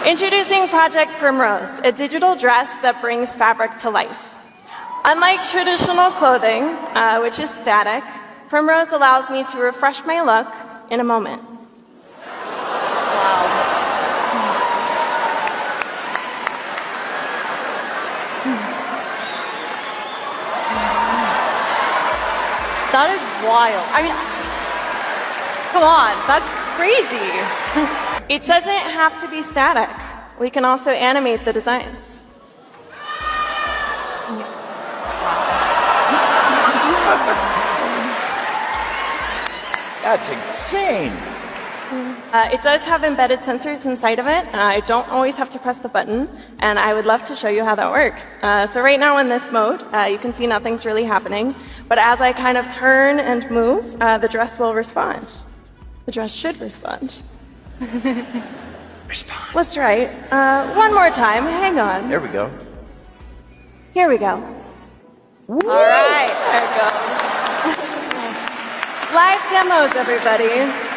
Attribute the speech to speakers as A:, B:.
A: Introducing Project Primrose, a digital dress that brings fabric to life. Unlike traditional clothing, which is static, Primrose allows me to refresh my look in a moment.
B: Wow. That is wild. I mean, come on, that's crazy.
A: It doesn't have to be static. We can also animate the designs.
C: That's insane.
A: It does have embedded sensors inside of it. I don't always have to press the button, and I would love to show you how that works. So right now in this mode, you can see nothing's really happening, but as I kind of turn and move, the dress will respond. The dress should respond.
C: Respond.
A: Let's try it. One more time. Hang on.
C: There we go.
A: Here we go.
B: All right.
A: There it goes. Live demos, everybody.